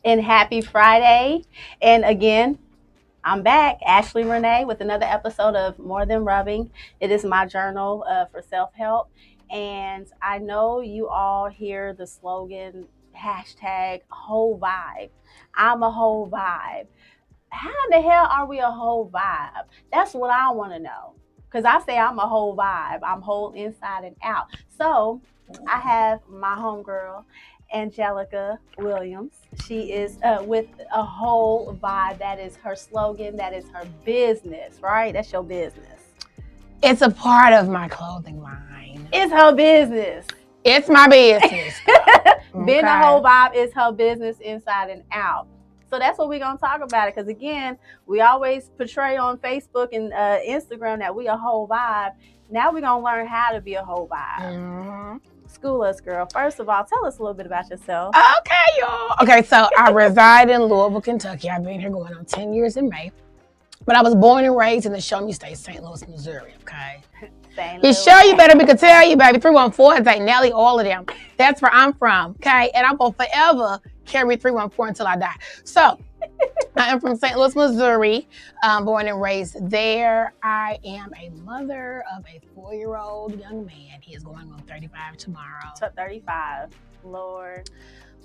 and happy Friday. And again, I'm back, Ashley Renee, with another episode of More Than Rubbing. It is my journal for self-help. And I know you all hear the slogan, hashtag whole vibe. I'm a whole vibe. How in the hell are we a whole vibe? That's what I want to know. Because I say I'm a whole vibe. I'm whole inside and out. So I have my homegirl, Angelica Williams. She is with a whole vibe. That is her slogan. That is her business, right? That's your business. It's a part of my clothing line. It's her business. It's my business. Being a whole vibe is her business inside and out. So that's what we're going to talk about it. Because again, we always portray on Facebook and Instagram that we a whole vibe. Now we're going to learn how to be a whole vibe. Mm-hmm. School us, girl. First of all, tell us a little bit about yourself. Okay, y'all. Okay, so I reside in Louisville, Kentucky. I've been here going on 10 years in May. But I was born and raised in the Show Me State, St. Louis, Missouri, okay? You sure you better, we could tell you, baby. 314, St. Nelly, all of them. That's where I'm from, okay? And I'm going to forever carry 314 until I die. So, I am from St. Louis, Missouri, born and raised there. I am a mother of a 4-year-old young man. He is going on 35 tomorrow. 35, Lord.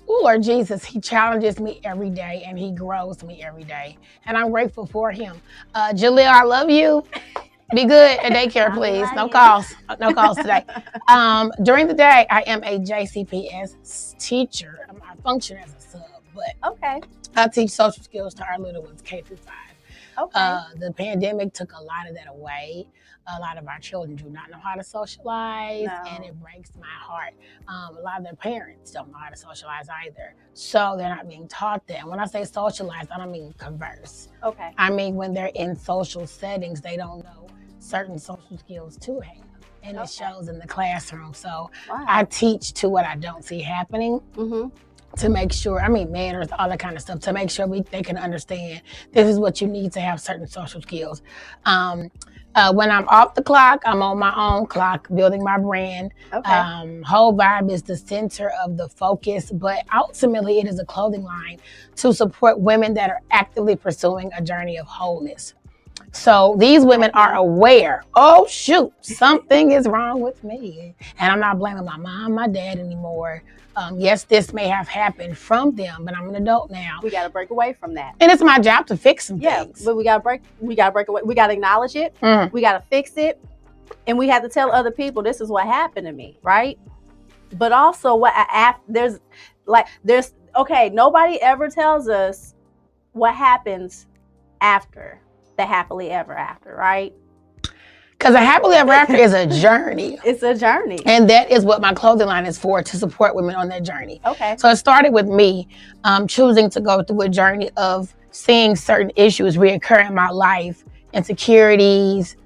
Oh, Lord Jesus, he challenges me every day and he grows me every day. And I'm grateful for him. Jaleel, I love you. Be good at daycare, please. No calls. No calls today. During the day, I am a JCPS teacher. I function as a sub, but okay. I teach social skills to our little ones, K through 5. Okay. The pandemic took a lot of that away. A lot of our children do not know how to socialize, and it breaks my heart. A lot of their parents don't know how to socialize either. So they're not being taught that. And when I say socialize, I don't mean converse. Okay. I mean when they're in social settings, they don't know certain social skills to have. And it shows in the classroom. So I teach to what I don't see happening. Mm-hmm. To make sure, manners, all that kind of stuff, to make sure they can understand this is what you need to have certain social skills. When I'm off the clock, I'm on my own clock, building my brand. Okay. Whole Vibe is the center of the focus, but ultimately it is a clothing line to support women that are actively pursuing a journey of wholeness. So these women are aware, oh shoot, something is wrong with me. And I'm not blaming my mom, my dad anymore. Yes, this may have happened from them, but I'm an adult now. We got to break away from that. And it's my job to fix some things. But we got to break away. We got to acknowledge it. We got to fix it. And we have to tell other people, this is what happened to me, right? But also nobody ever tells us what happens after the happily ever after, right? Because a happily ever after is a journey. It's a journey. And that is what my clothing line is for, to support women on their journey. Okay. So it started with me choosing to go through a journey of seeing certain issues reoccur in my life, insecurities,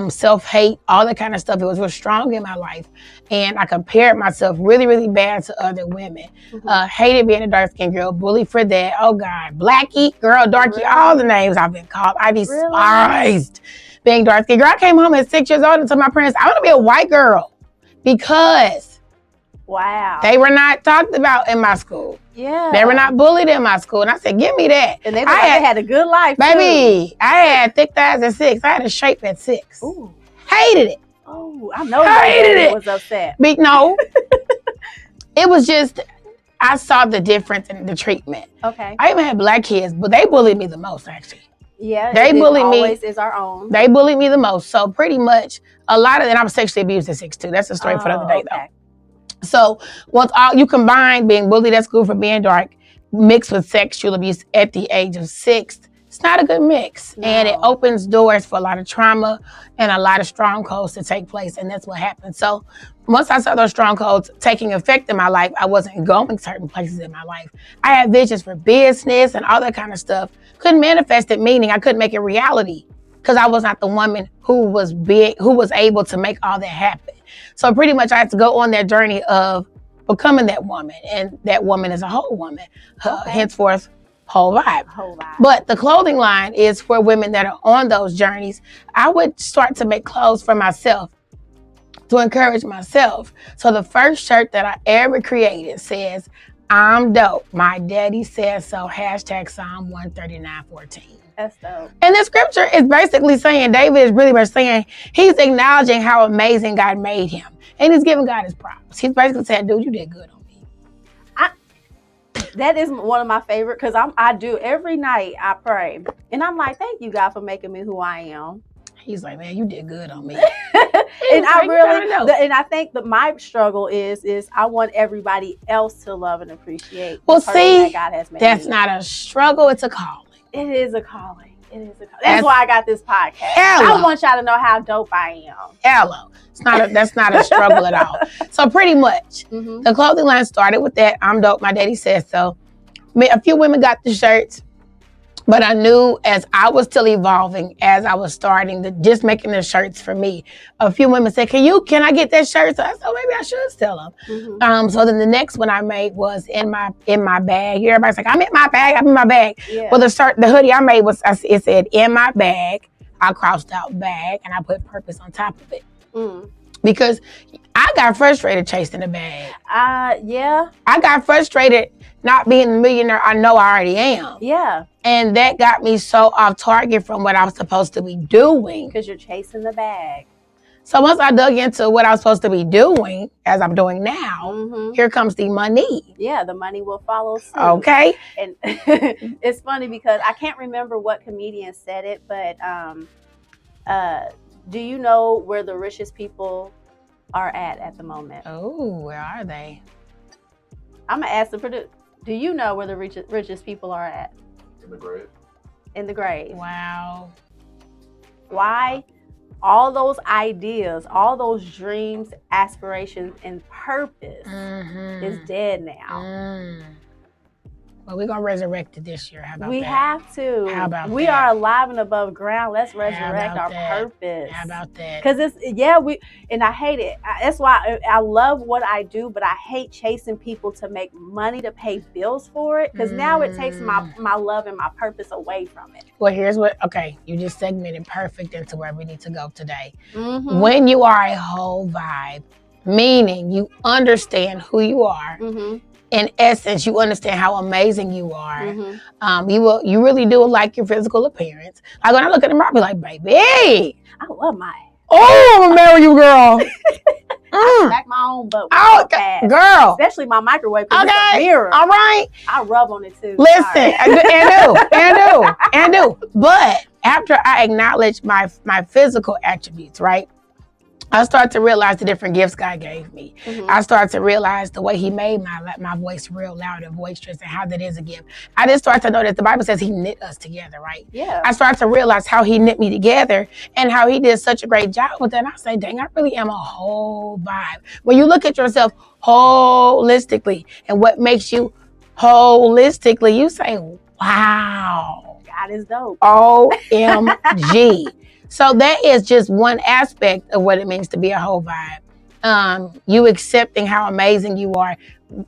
self-hate, all that kind of stuff. It was real strong in my life. And I compared myself really, really bad to other women. Mm-hmm. Hated being a dark-skinned girl, bullied for that. Oh God, blackie, girl, darkie, all the names I've been called. I despised being dark-skinned girl. I came home at 6 years old and told my parents, I want to be a white girl because they were not talked about in my school. Yeah. They were not bullied in my school. And I said, give me that. And they had a good life, baby, too. I had thick thighs at 6. I had a shape at 6. Ooh. Hated it. Oh, I know it was upset. No. It was just, I saw the difference in the treatment. Okay. I even had black kids, but they bullied me the most, actually. Yeah, they bullied me. Always is our own. They bullied me the most. So pretty much a lot of it, I was sexually abused at 6 too. That's a story for the other day though. So once you combine being bullied at school for being dark, mixed with sexual abuse at the age of 6, it's not a good mix. No. And it opens doors for a lot of trauma and a lot of strongholds to take place. And that's what happened. So once I saw those strongholds taking effect in my life, I wasn't going certain places in my life. I had visions for business and all that kind of stuff. Couldn't manifest it, meaning I couldn't make it reality because I was not the woman who was able to make all that happen. So pretty much I had to go on that journey of becoming that woman, and that woman is a whole woman, henceforth, whole vibe. But the clothing line is for women that are on those journeys. I would start to make clothes for myself to encourage myself. So the first shirt that I ever created says, I'm dope. My daddy says so. Hashtag Psalm 139:14. That's dope. And the scripture is basically saying, David is really much saying, he's acknowledging how amazing God made him. And he's giving God his props. He's basically saying, dude, you did good on me. That is one of my favorite, because I do every night I pray. And I'm like, thank you, God, for making me who I am. He's like, man, you did good on me. And I really know. And I think that my struggle is I want everybody else to love and appreciate the person that God has made. That's not a struggle, it's a calling. It is a calling. It is a calling. That's why I got this podcast. I want y'all to know how dope I am. Hello. That's not a struggle at all. So pretty much, the clothing line started with that. I'm dope. My daddy says so. A few women got the shirts, but I knew as I was still evolving, as I was starting to just making the shirts for me, a few women said, can I get that shirt? So I said, maybe I should sell them. So then the next one I made was in my bag. Everybody's like, I'm in my bag. Yeah. Well, the hoodie I made it said in my bag. I crossed out bag and I put purpose on top of it. Because I got frustrated chasing the bag. Yeah. I got frustrated not being the millionaire I know I already am. Yeah. And that got me so off target from what I was supposed to be doing. Because you're chasing the bag. So once I dug into what I was supposed to be doing, as I'm doing now, here comes the money. Yeah, the money will follow suit. Okay. And it's funny because I can't remember what comedian said it, but do you know where the richest people are at the moment? Oh, where are they? I'm going to ask the producer. Do you know where the richest people are at? In the grave. In the grave. Wow. Why? All those ideas, all those dreams, aspirations, and purpose is dead now. Well, we're going to resurrect it this year. How about we that? have to. How about we that? are alive and above ground. Let's resurrect our purpose. How about that? Because and I hate it. That's why I love what I do, but I hate chasing people to make money to pay bills for it. Because now it takes my love and my purpose away from it. Well, you just segmented perfect into where we need to go today. When you are a whole vibe, meaning you understand who you are, in essence, you understand how amazing you are. You really do like your physical appearance. Like when I look at the mirror, I be like, baby, I love my. Oh, I'm gonna marry you, girl. I smack my own butt. Girl. Especially my microwave. Okay. It's a mirror. All right. I rub on it too. Listen, and do. But after I acknowledge my physical attributes, right? I started to realize the different gifts God gave me. I started to realize the way he made my voice real loud and boisterous and how that is a gift. I just started to know that the Bible says he knit us together, right? Yeah. I started to realize how he knit me together and how he did such a great job with that. And I say, dang, I really am a whole vibe. When you look at yourself holistically and what makes you holistically, you say, wow. God is dope. OMG. So that is just one aspect of what it means to be a whole vibe. You accepting how amazing you are,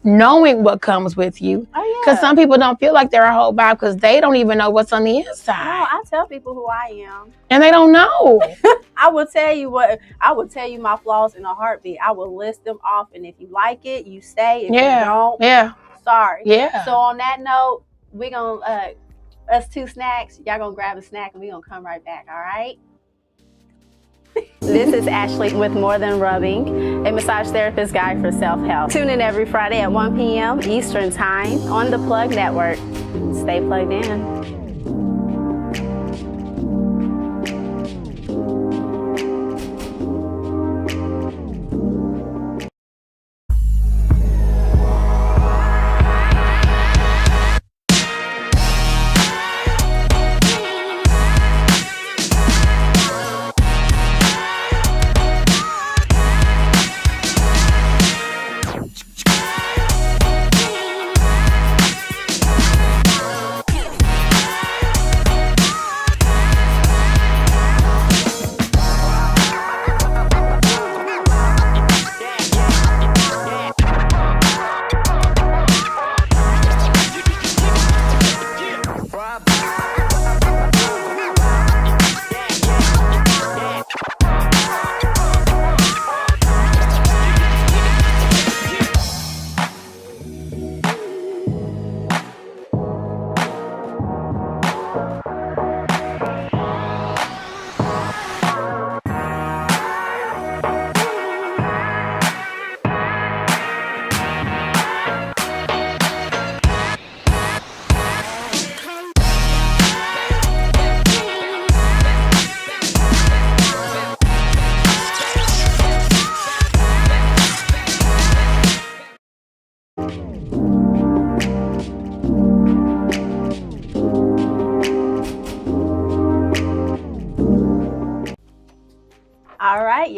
knowing what comes with you. Oh, yeah. Because some people don't feel like they're a whole vibe because they don't even know what's on the inside. No, I tell people who I am. And they don't know. I will tell you my flaws in a heartbeat. I will list them off, and if you like it, you stay. If you don't, sorry. Yeah. So on that note, we're gonna us two snacks. Y'all gonna grab a snack and we're gonna come right back, all right? This is Ashley with More Than Rubbing, a massage therapist guide for self-help. Tune in every Friday at 1 p.m. Eastern Time on the Plug Network. Stay plugged in.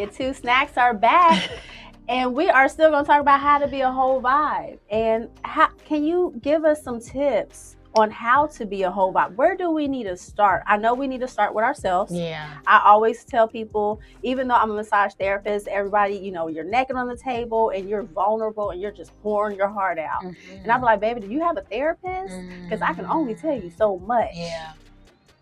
your two snacks are back. And we are still going to talk about how to be a whole vibe. And can you give us some tips on how to be a whole vibe? Where do we need to start? I know we need to start with ourselves. Yeah. I always tell people, even though I'm a massage therapist, everybody, you know, you're naked on the table and you're vulnerable and you're just pouring your heart out. Mm-hmm. And I'm like, baby, do you have a therapist? Because I can only tell you so much. Yeah.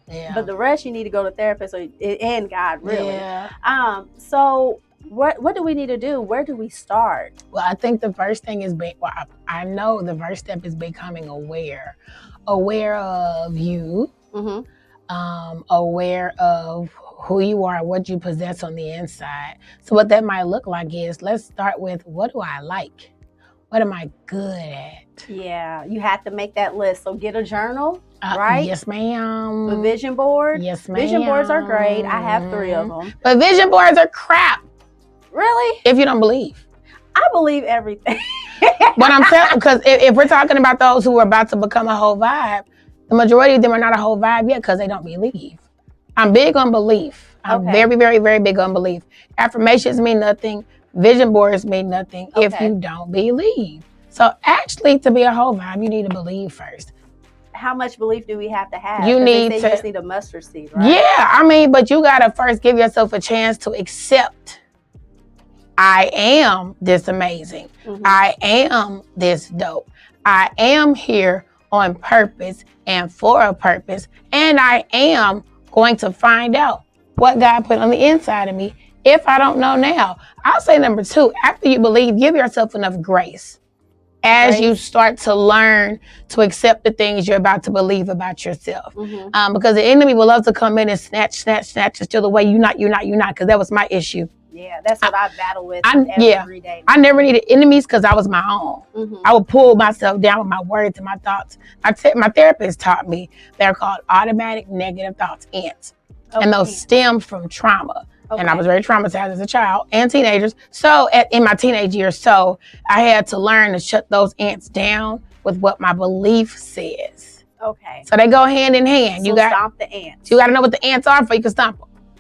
Yeah. But the rest you need to go to therapist and God, really. Yeah. So what do we need to do? Where do we start? Well, I think the first thing is, I know the first step is becoming aware of you, aware of who you are, what you possess on the inside. So what that might look like is, let's start with, what do I like? What am I good at? Yeah, you have to make that list. So get a journal, right? Yes, ma'am. A vision board. Yes, ma'am. Vision boards are great. I have 3 of them. But vision boards are crap. Really? If you don't believe. I believe everything. But I'm telling, because if we're talking about those who are about to become a whole vibe, the majority of them are not a whole vibe yet because they don't believe. I'm big on belief. I'm very, very, very big on belief. Affirmations mean nothing. Vision boards mean nothing if you don't believe. So actually, to be a whole vibe, you need to believe first. How much belief do we have to have? You just need a mustard seed, right? Yeah, I mean, but you got to first give yourself a chance to accept, I am this amazing. I am this dope. I am here on purpose and for a purpose. And I am going to find out what God put on the inside of me if I don't know now. I'll say number 2, after you believe, give yourself enough grace as you start to learn to accept the things you're about to believe about yourself. Because the enemy will love to come in and snatch and steal away. You're not, because that was my issue. Yeah, that's what I battle with every day. I never needed enemies because I was my own. I would pull myself down with my words and my thoughts. My therapist taught me they're called automatic negative thoughts, ants. And those stem from trauma. And I was very traumatized as a child and teenagers. So in my teenage years, I had to learn to shut those ants down with what my belief says. Okay. So they go hand in hand. So stomp the ants. You got to know what the ants are before you can stomp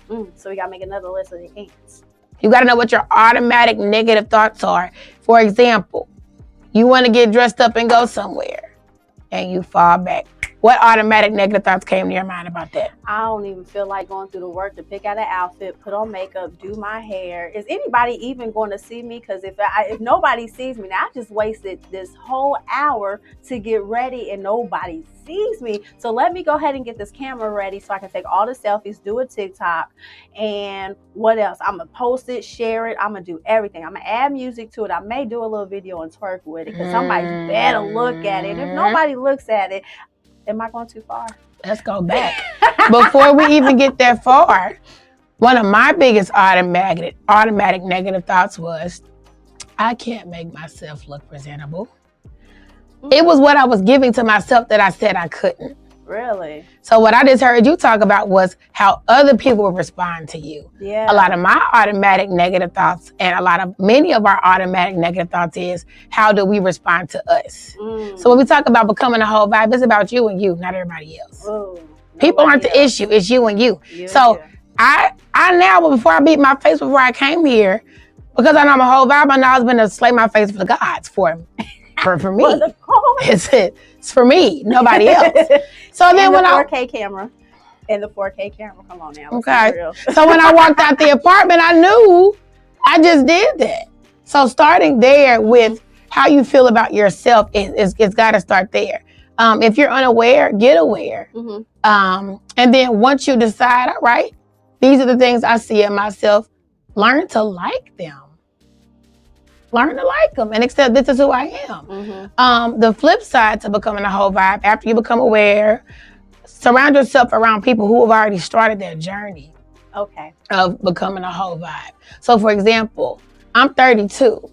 them. So we got to make another list of the ants. You got to know what your automatic negative thoughts are. For example, you want to get dressed up and go somewhere and you fall back. What automatic negative thoughts came to your mind about that? I don't even feel like going through the work to pick out an outfit, put on makeup, do my hair. Is anybody even going to see me? Because if nobody sees me, now I just wasted this whole hour to get ready and nobody sees me. So let me go ahead and get this camera ready so I can take all the selfies, do a TikTok, and what else? I'm going to post it, share it. I'm going to do everything. I'm going to add music to it. I may do a little video and twerk with it because somebody better look at it. If nobody looks at it, am I going too far? Let's go back. Before we even get that far, one of my biggest automatic negative thoughts was, I can't make myself look presentable. It was what I was giving to myself that I said I couldn't. Really? So what I just heard you talk about was how other people will respond to you. Yeah. A lot of my automatic negative thoughts and many of our automatic negative thoughts is, how do we respond to us? So when we talk about becoming a whole vibe, it's about you and you, not everybody else. People aren't the issue, it's you and you. I now, before I beat my face before I came here, because I know I'm a whole vibe, I know I was going to slay my face for the gods for me. For me. It's for me, nobody else. So then when 4K camera. And the 4K camera, come on now. Okay. So when I walked out the apartment, I knew I just did that. So starting there with how you feel about yourself, it's got to start there. If you're unaware, get aware. And then once you decide, all right, these are the things I see in myself, learn to like them. Learn to like them and accept this is who I am. The flip side to becoming a whole vibe, after you become aware, surround yourself around people who have already started their journey of becoming a whole vibe. So for example, I'm 32.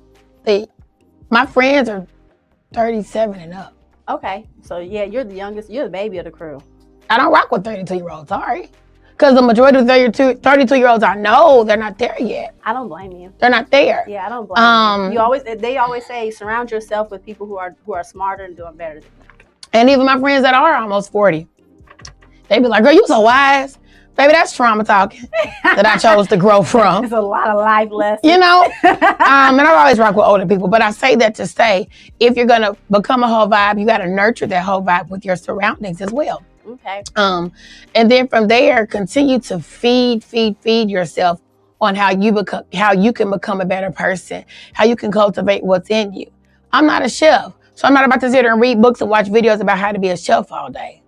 My friends are 37 and up. Okay. So yeah, you're the youngest, you're the baby of the crew. I don't rock with 32-year-olds, sorry. Because the majority of 32-year-olds I know, they're not there yet. I don't blame you. They're not there. Yeah, I don't blame you. They always say, surround yourself with people who are smarter and doing better than you. And even my friends that are almost 40, They be like, girl, you so wise. Baby, that's trauma talking that I chose to grow from. It's a lot of life lessons. You know? And I've always rocked with older people, but I say that to say, if you're going to become a whole vibe, you got to nurture that whole vibe with your surroundings as well. Okay. And then from there, continue to feed yourself on how you can become a better person, how you can cultivate what's in you. I'm not a chef, so I'm not about to sit there and read books and watch videos about how to be a chef all day.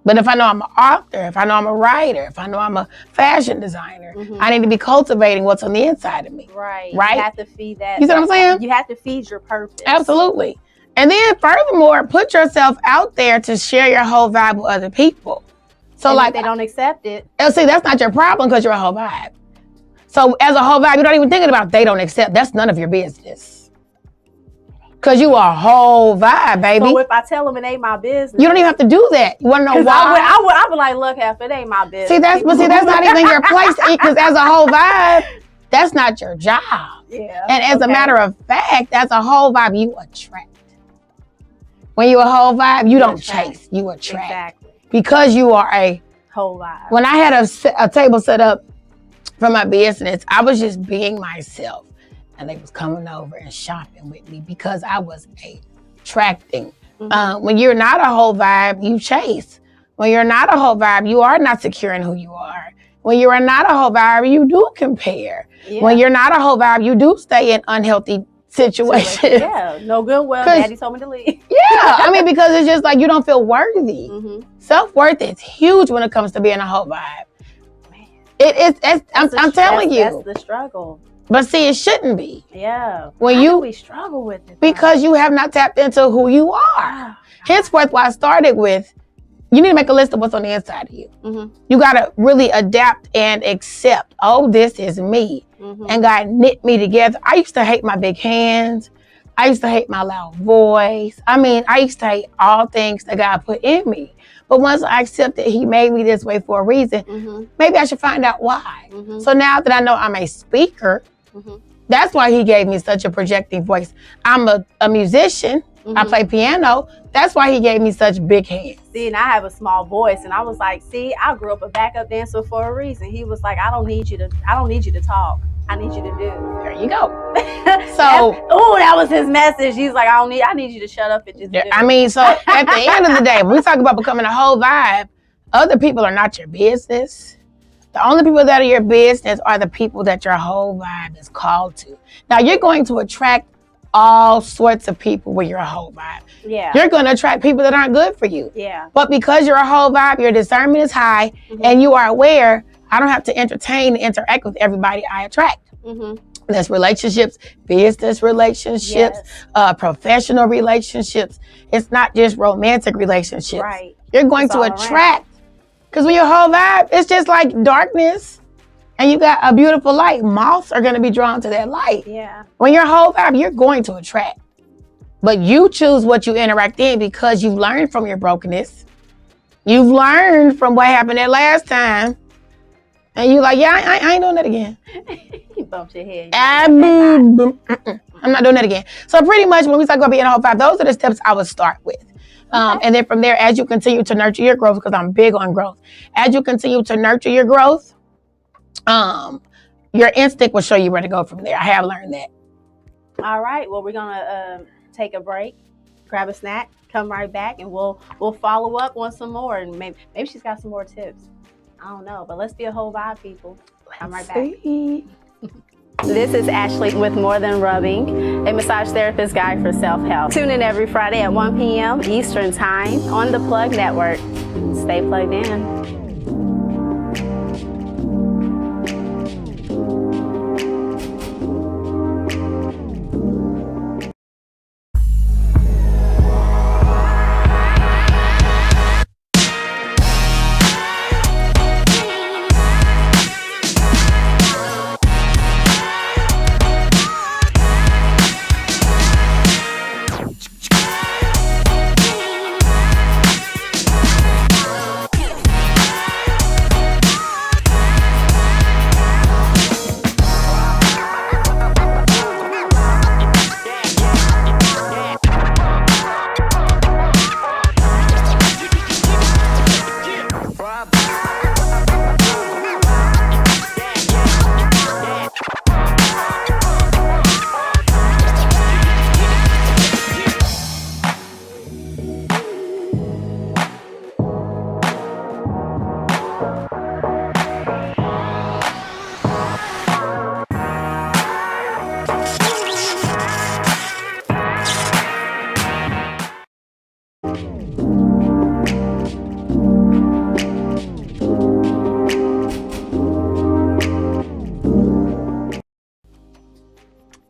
But if I know I'm an author, if I know I'm a writer, if I know I'm a fashion designer, I need to be cultivating what's on the inside of me. Right. Right? You have to feed that. You see what I'm saying? You have to feed your purpose. Absolutely. And then furthermore, put yourself out there to share your whole vibe with other people. So and like if they don't accept it. See, that's not your problem because you're a whole vibe. So as a whole vibe, you're not even thinking about they don't accept. That's none of your business. Because you are a whole vibe, baby. So if I tell them it ain't my business. You don't even have to do that. You want to know why? I would like, look, if it ain't my business. See, that's not even your place. Because as a whole vibe, that's not your job. Yeah. And as a matter of fact, as a whole vibe, you attract. When you're a whole vibe, you don't chase. You attract. Exactly. Because you are a whole vibe. When I had a table set up for my business, I was just being myself. And they was coming over and shopping with me because I was attracting. When you're not a whole vibe, you chase. When you're not a whole vibe, you are not secure in who you are. When you're not a whole vibe, you do compare. Yeah. When you're not a whole vibe, you do stay in unhealthy situations. Yeah, no good. Well, daddy told me to leave. Yeah, I mean, because it's just like you don't feel worthy. Self-worth is huge when it comes to being a whole vibe. Man. I'm telling you. That's the struggle. But see, it shouldn't be. Yeah. Why do we struggle with it? Because you have not tapped into who you are. Henceforth, what I started with, you need to make a list of what's on the inside of you. You got to really adapt and accept, oh, this is me. And God knit me together. I used to hate my big hands. I used to hate my loud voice. I mean, I used to hate all things that God put in me. But once I accepted He made me this way for a reason, maybe I should find out why. So now that I know I'm a speaker, that's why He gave me such a projecting voice. I'm a musician. I play piano. That's why He gave me such big hands. See, and I have a small voice, and I was like, see, I grew up a backup dancer for a reason. He was like, I don't need you to talk. I need you to do. There you go. So, that was His message. He's like, I need you to shut up and just do. I mean, so at the end of the day, when we talk about becoming a whole vibe, other people are not your business. The only people that are your business are the people that your whole vibe is called to. Now, you're going to attract all sorts of people when you're a whole vibe. Yeah. You're going to attract people that aren't good for you. Yeah. But because you're a whole vibe, your discernment is high, and you are aware, I don't have to entertain and interact with everybody I attract. That's relationships, business relationships, professional relationships. It's not just romantic relationships. Right. You're going to attract. Because when you're a whole vibe, it's just like darkness and you got a beautiful light. Moths are going to be drawn to that light. Yeah. When you're a whole vibe, you're going to attract. But you choose what you interact in because you've learned from your brokenness. You've learned from what happened that last time. And you're like, yeah, I ain't doing that again. You bumped your head. I'm not doing that again. So pretty much when we talk about being a whole vibe, those are the steps I would start with. And then from there, as you continue to nurture your growth, because I'm big on growth, as you continue to nurture your growth, your instinct will show you where to go from there. I have learned that. All right. Well, we're going to take a break, grab a snack, come right back, and we'll follow up on some more. And maybe she's got some more tips. I don't know, but let's be a whole vibe, people. I'm right back. This is Ashley with More Than Rubbing, a massage therapist guide for self-help. Tune in every Friday at 1 p.m. Eastern Time on the Plug Network. Stay plugged in.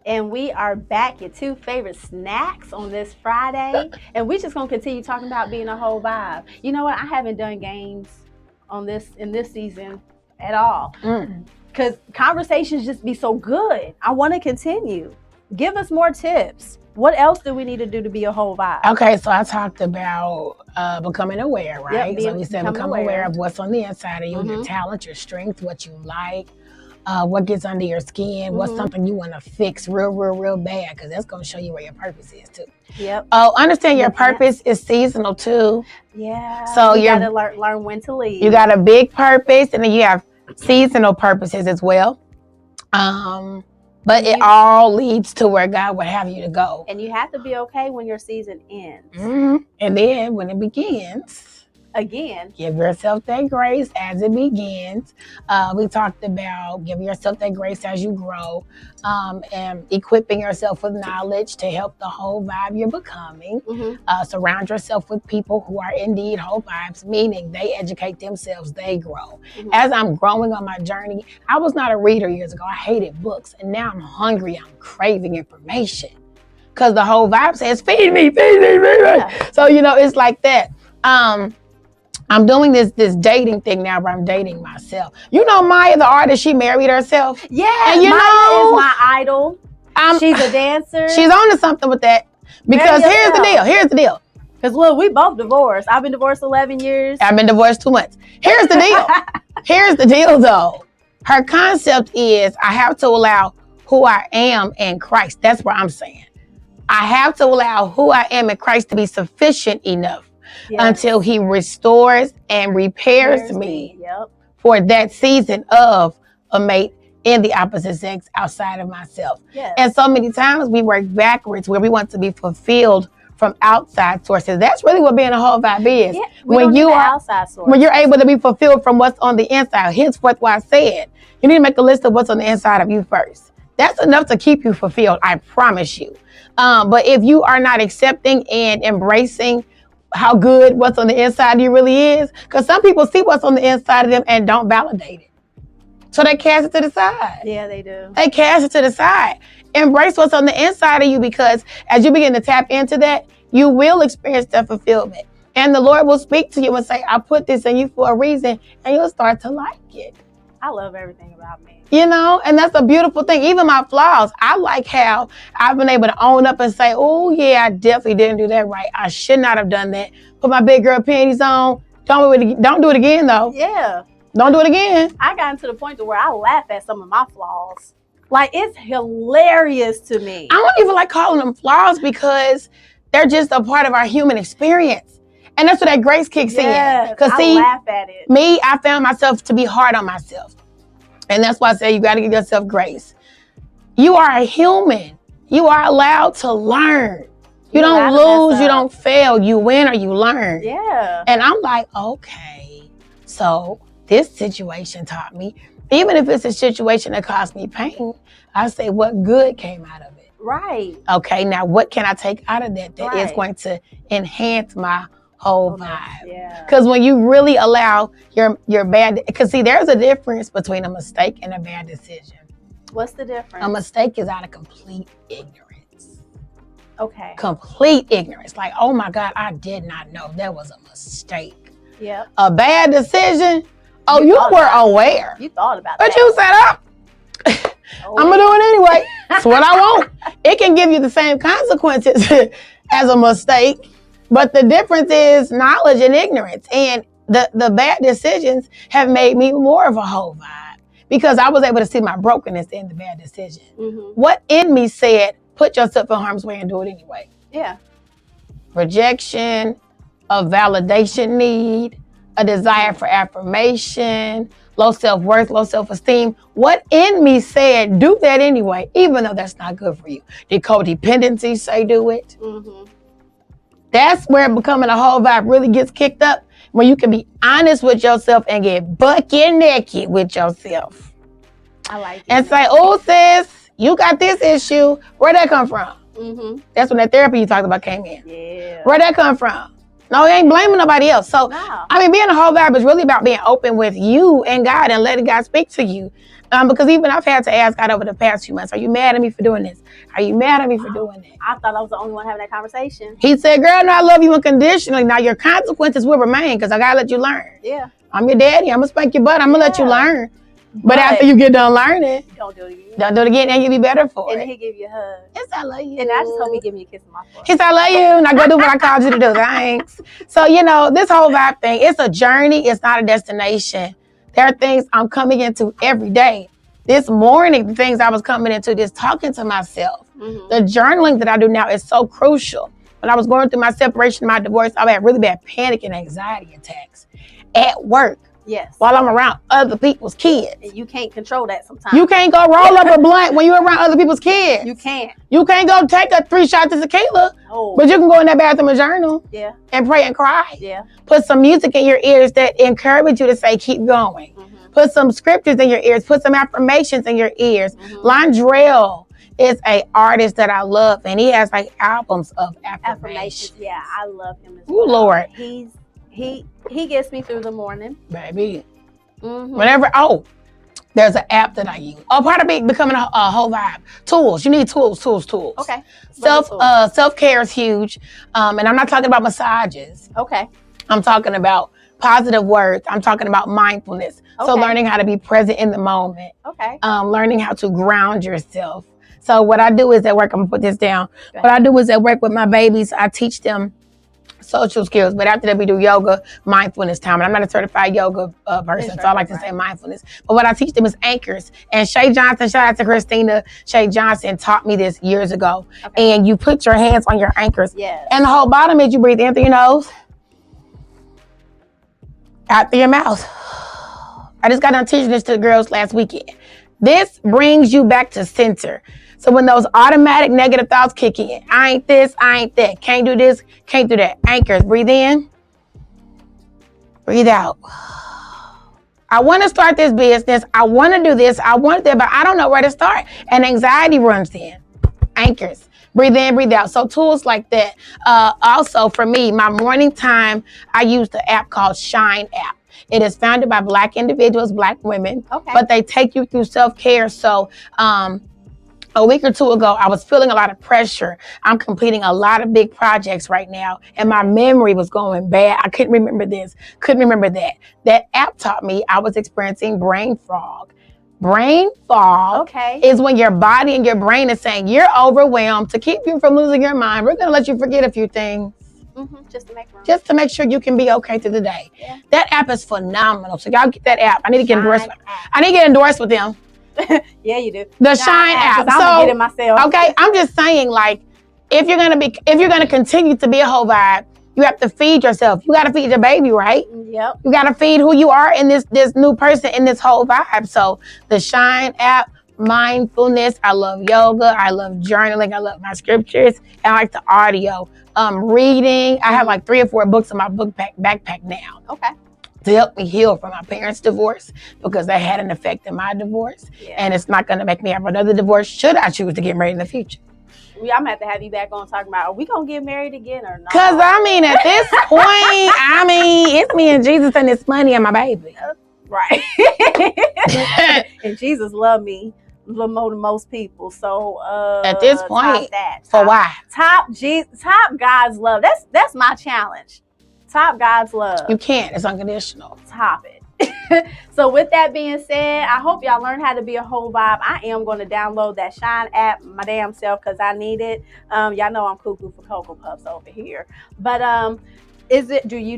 And we are back at 2 favorite snacks on this Friday. And we're just going to continue talking about being a whole vibe. You know what? I haven't done games on this in this season at all. Because conversations just be so good. I want to continue. Give us more tips. What else do we need to do to be a whole vibe? Okay, so I talked about becoming aware, right? Yep, so we said become aware of what's on the inside of you, your talent, your strength, what you like. What gets under your skin, what's something you want to fix real bad, because that's going to show you where your purpose is too. Yep. Oh, understand your purpose is seasonal too. Yeah. So you got to learn when to leave. You got a big purpose, and then you have seasonal purposes as well. But it all leads to where God would have you to go. And you have to be okay when your season ends. And then when it begins, again, give yourself that grace as it begins. We talked about giving yourself that grace as you grow, and equipping yourself with knowledge to help the whole vibe you're becoming. Surround yourself with people who are indeed whole vibes, meaning they educate themselves, they grow. As I'm growing on my journey, I was not a reader years ago. I hated books, and now I'm hungry. I'm craving information because the whole vibe says, feed me, feed me, feed me. Yeah. So, it's like that. I'm doing this dating thing now where I'm dating myself. Maya, the artist, she married herself. Yeah, and Maya is my idol. She's a dancer. She's on to something with that. Because here's the deal. Because, look, we both divorced. I've been divorced 11 years. I've been divorced 2 months. Here's the deal. Here's the deal, though. Her concept is I have to allow who I am in Christ. That's what I'm saying. I have to allow who I am in Christ to be sufficient enough. Yes. Until he restores and repairs me for that season of a mate in the opposite sex outside of myself. Yes. And so many times we work backwards where we want to be fulfilled from outside sources. That's really what being a whole vibe is. Yeah, when you are outside sources. When you're able to be fulfilled from what's on the inside. Henceforth, what I said, you need to make a list of what's on the inside of you first. That's enough to keep you fulfilled, I promise you. But if you are not accepting and embracing how good what's on the inside of you really is, because some people see what's on the inside of them and don't validate it. So they cast it to the side. Yeah, they do. They cast it to the side. Embrace what's on the inside of you, because as you begin to tap into that, you will experience that fulfillment. And the Lord will speak to you and say, I put this in you for a reason, and you'll start to like it. I love everything about me. And that's a beautiful thing. Even my flaws, I like how I've been able to own up and say, oh yeah, I definitely didn't do that right. I should not have done that. Put my big girl panties on. Don't do it again though. Yeah. Don't do it again. I got to the point to where I laugh at some of my flaws. Like, it's hilarious to me. I don't even like calling them flaws because they're just a part of our human experience. And that's where that grace kicks in. Because I laugh at it. I found myself to be hard on myself. And that's why I say you got to give yourself grace. You are a human. You are allowed to learn. You don't lose, you don't fail. You win or you learn. Yeah. And I'm like, okay, so this situation taught me, even if it's a situation that caused me pain, I say what good came out of it. Right. Okay, now what can I take out of that is going to enhance my whole vibe? Yeah. Because when you really allow your bad, because see, there's a difference between a mistake and a bad decision. What's the difference? A mistake is out of complete ignorance. Okay. Complete ignorance. Like, oh my God, I did not know that was a mistake. Yeah. A bad decision. Oh, you were aware. You thought about that. But you said, I'm going to do it anyway. That's what I want. It can give you the same consequences as a mistake. But the difference is knowledge and ignorance. And the bad decisions have made me more of a whole vibe because I was able to see my brokenness in the bad decision. Mm-hmm. What in me said, put yourself in harm's way and do it anyway. Yeah. Rejection, a validation need, a desire for affirmation, low self-worth, low self-esteem. What in me said, do that anyway, even though that's not good for you. Did codependency say do it? Mm-hmm. That's where becoming a whole vibe really gets kicked up, when you can be honest with yourself and get bucket naked with yourself. I like it. And say, oh, sis, you got this issue. Where'd that come from? Mm-hmm. That's when that therapy you talked about came in. Yeah. Where'd that come from? No, you ain't blaming nobody else. So, No. I mean, being a whole vibe is really about being open with you and God and letting God speak to you. Because even I've had to ask God over the past few months, are you mad at me for doing this? Are you mad at me for doing that? I thought I was the only one having that conversation. He said, girl, no, I love you unconditionally. Now, your consequences will remain because I got to let you learn. Yeah. I'm your daddy. I'm going to spank your butt. I'm going to let you learn. But after you get done learning, don't do it again. Don't do it again, and you'll be better for it. And then he give you a hug. Yes, I love you. And I just hope he give me a kiss on my forehead. He said, I love you. Now go do what I called you to do. Thanks. So, this whole vibe thing, it's a journey. It's not a destination. There are things I'm coming into every day. This morning, the things I was coming into, just talking to myself. Mm-hmm. The journaling that I do now is so crucial. When I was going through my separation, my divorce, I had really bad panic and anxiety attacks at work. Yes. While I'm around other people's kids. And you can't control that sometimes. You can't go roll up a blunt when you're around other people's kids. You can't. You can't go take 3 shots of tequila. Oh. But you can go in that bathroom and journal. Yeah. And pray and cry. Yeah. Put some music in your ears that encourage you to say, keep going. Mm-hmm. Put some scriptures in your ears. Put some affirmations in your ears. Mm-hmm. Londrell is an artist that I love. And he has albums of affirmations. Yeah, I love him as well. Ooh, Lord. He gets me through the morning. Baby. Mm-hmm. There's an app that I use. Part of becoming a whole vibe. Tools. You need tools. Okay. Self-care is huge. And I'm not talking about massages. Okay. I'm talking about positive words. I'm talking about mindfulness. Okay. So learning how to be present in the moment. Okay. Learning how to ground yourself. So what I do is at work, I'm gonna put this down. What I do is at work with my babies, I teach them social skills, but after that we do yoga, mindfulness time. And I'm not a certified yoga person, so I like to say mindfulness. But what I teach them is anchors. And Shay Johnson, shout out to Christina, Shay Johnson taught me this years ago. Okay. And you put your hands on your anchors. Yes. And the whole bottom is you breathe in through your nose, out through your mouth. I just got done teaching this to the girls last weekend. This brings you back to center. So when those automatic negative thoughts kick in, I ain't this, I ain't that, can't do this, can't do that. Anchors, breathe in, breathe out. I want to start this business. I want to do this. I want that, but I don't know where to start. And anxiety runs in. Anchors, breathe in, breathe out. So tools like that. Also for me, my morning time, I use the app called Shine app. It is founded by Black individuals, Black women, but they take you through self-care. So, a week or two ago, I was feeling a lot of pressure. I'm completing a lot of big projects right now, and my memory was going bad. I couldn't remember this, couldn't remember that. That app taught me I was experiencing brain fog. Brain fog is when your body and your brain is saying you're overwhelmed. To keep you from losing your mind, we're going to let you forget a few things. Mm-hmm. Just to make sure you can be okay through the day. Yeah. That app is phenomenal. So y'all get that app. I need to get endorsed. I need to get endorsed with them. Yeah, you do. The Shine app. I'm gonna get it myself. Okay, I'm just saying, if you're gonna continue to be a whole vibe, you have to feed yourself. You got to feed your baby, right? Yep. You got to feed who you are in this new person in this whole vibe. So the Shine app, mindfulness. I love yoga. I love journaling. I love my scriptures. And I like the audio. Reading. I have 3 or 4 books in my book backpack now. Okay. To help me heal from my parents' divorce, because that had an effect in my divorce. Yeah. And it's not going to make me have another divorce should I choose to get married in the future. I'm going to have to have you back on talking about, are we going to get married again or not? Because, at this point, it's me and Jesus and this money and my baby. Right. And Jesus loved me a little more than most people. So at this point, why? Top God's love. That's my challenge. Top God's love. You can't. It's unconditional. Top it. So with that being said, I hope y'all learn how to be a whole vibe. I am going to download that Shine app my damn self because I need it. Y'all know I'm cuckoo for Cocoa Puffs over here. But do you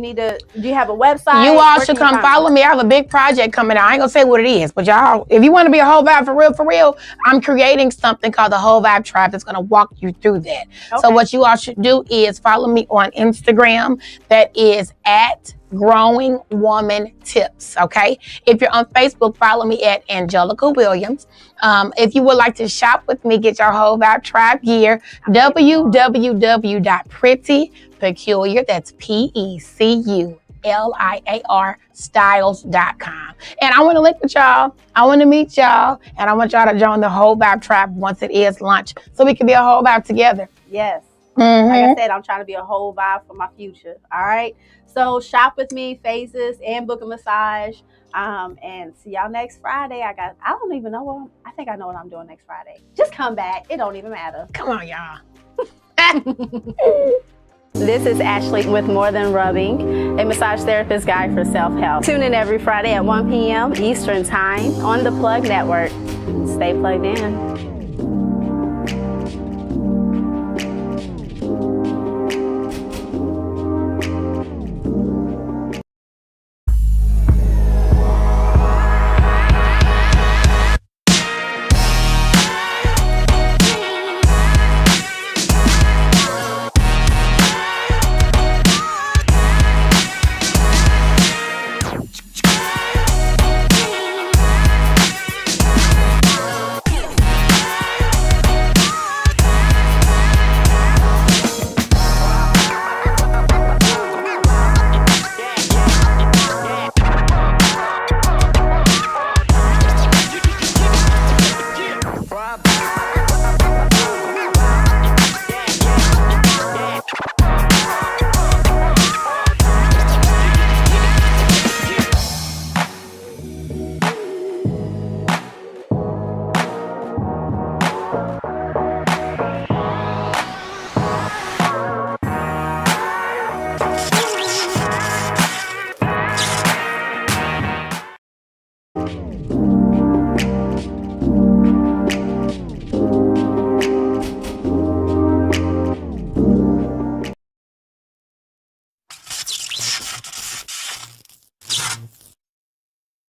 have a website? You all should come follow me. I have a big project coming out. I ain't gonna say what it is, but y'all, if you want to be a whole vibe for real, I'm creating something called the Whole Vibe Tribe that's gonna walk you through that. Okay. So what you all should do is follow me on Instagram. That is at Growing Woman Tips. Okay. If you're on Facebook, follow me at Angelica Williams. If you would like to shop with me, get your Whole Vibe Tribe gear, www.prettypeculiar, that's PECULIAR styles.com. And I want to link with y'all. I want to meet y'all. And I want y'all to join the Whole Vibe Tribe once it is launched so we can be a whole vibe together. Yes. Like I said, I'm trying to be a whole vibe for my future. All right. So shop with me, Phases, and book a massage. And see y'all next Friday. I don't even know I think I know what I'm doing next Friday. Just come back. It don't even matter. Come on, y'all. This is Ashley with More Than Rubbing, a massage therapist guide for self-help. Tune in every Friday at 1 p.m. Eastern Time on the Plug Network. Stay plugged in.